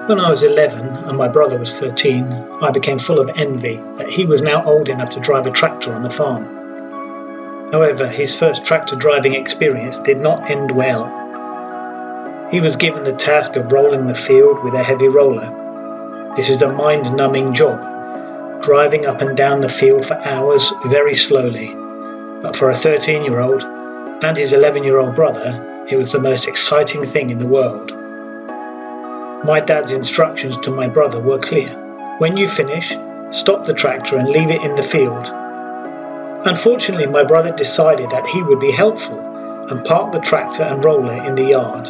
When I was 11 and my brother was 13, I became full of envy that he was now old enough to drive a tractor on the farm. However, his first tractor driving experience did not end well. He was given the task of rolling the field with a heavy roller. This is a mind-numbing job, driving up and down the field for hours very slowly. But for a 13-year-old and his 11-year-old brother, it was the most exciting thing in the world. My dad's instructions to my brother were clear. When you finish, stop the tractor and leave it in the field. Unfortunately, my brother decided that he would be helpful and parked the tractor and roller in the yard.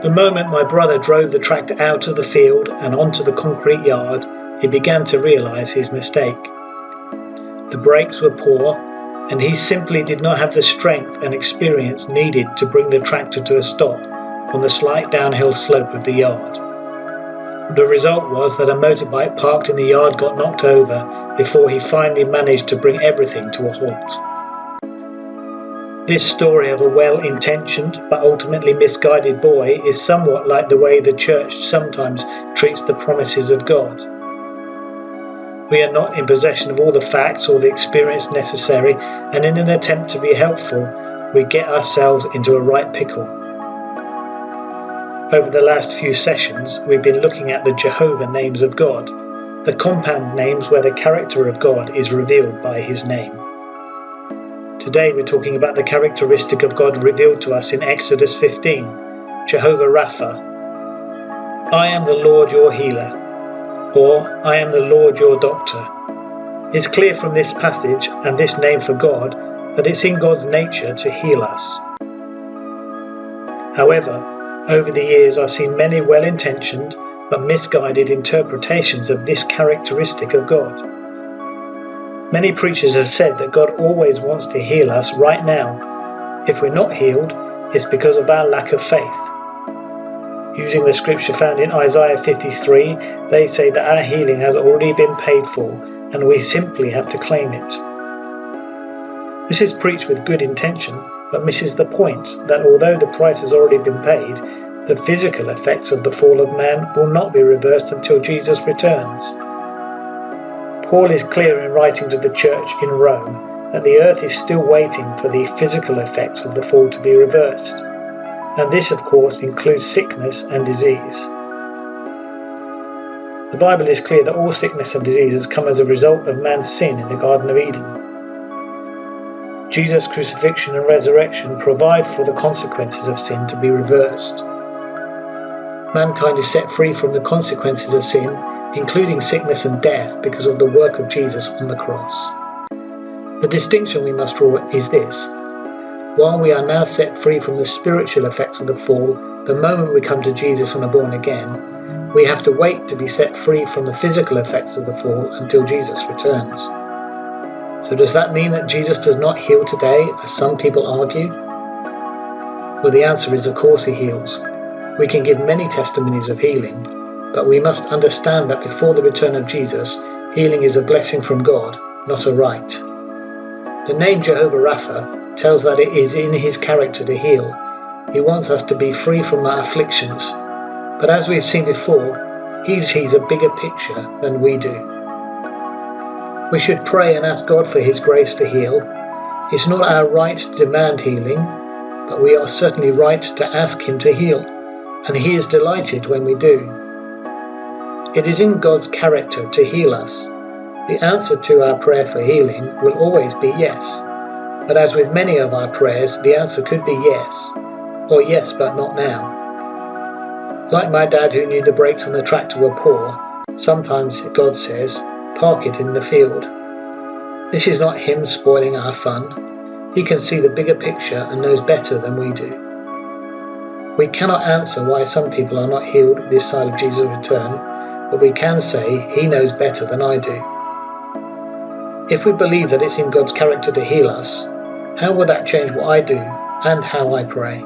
The moment my brother drove the tractor out of the field and onto the concrete yard, he began to realize his mistake. The brakes were poor, and he simply did not have the strength and experience needed to bring the tractor to a stop on the slight downhill slope of the yard. The result was that a motorbike parked in the yard got knocked over before he finally managed to bring everything to a halt. This story of a well-intentioned but ultimately misguided boy is somewhat like the way the church sometimes treats the promises of God. We are not in possession of all the facts or the experience necessary, and in an attempt to be helpful, we get ourselves into a right pickle. Over the last few sessions, we've been looking at the Jehovah names of God, the compound names where the character of God is revealed by his name. Today we're talking about the characteristic of God revealed to us in Exodus 15, Jehovah Rapha. I am the Lord your healer, or I am the Lord your doctor. It's clear from this passage and this name for God that it's in God's nature to heal us. However, over the years I've seen many well-intentioned but misguided interpretations of this characteristic of God. Many preachers have said that God always wants to heal us right now. If we're not healed, it's because of our lack of faith. Using the scripture found in Isaiah 53, they say that our healing has already been paid for and we simply have to claim it. This is preached with good intention, but misses the point that although the price has already been paid, the physical effects of the fall of man will not be reversed until Jesus returns. Paul is clear in writing to the church in Rome that the earth is still waiting for the physical effects of the fall to be reversed, and this of course includes sickness and disease. The Bible is clear that all sickness and disease has come as a result of man's sin in the Garden of Eden. Jesus' crucifixion and resurrection provide for the consequences of sin to be reversed. Mankind is set free from the consequences of sin, including sickness and death, because of the work of Jesus on the cross. The distinction we must draw is this. While we are now set free from the spiritual effects of the fall, the moment we come to Jesus and are born again, we have to wait to be set free from the physical effects of the fall until Jesus returns. So does that mean that Jesus does not heal today, as some people argue? Well, the answer is of course he heals. We can give many testimonies of healing, but we must understand that before the return of Jesus, healing is a blessing from God, not a right. The name Jehovah Rapha tells that it is in his character to heal. He wants us to be free from our afflictions. But as we've seen before, he sees a bigger picture than we do. We should pray and ask God for his grace to heal. It's not our right to demand healing, but we are certainly right to ask him to heal, and he is delighted when we do. It is in God's character to heal us. The answer to our prayer for healing will always be yes. But as with many of our prayers, the answer could be yes, or yes but not now. Like my dad who knew the brakes on the tractor were poor, sometimes God says, park it in the field. This is not him spoiling our fun. He can see the bigger picture and knows better than we do. We cannot answer why some people are not healed this side of Jesus' return, but we can say he knows better than I do. If we believe that it's in God's character to heal us, how will that change what I do and how I pray?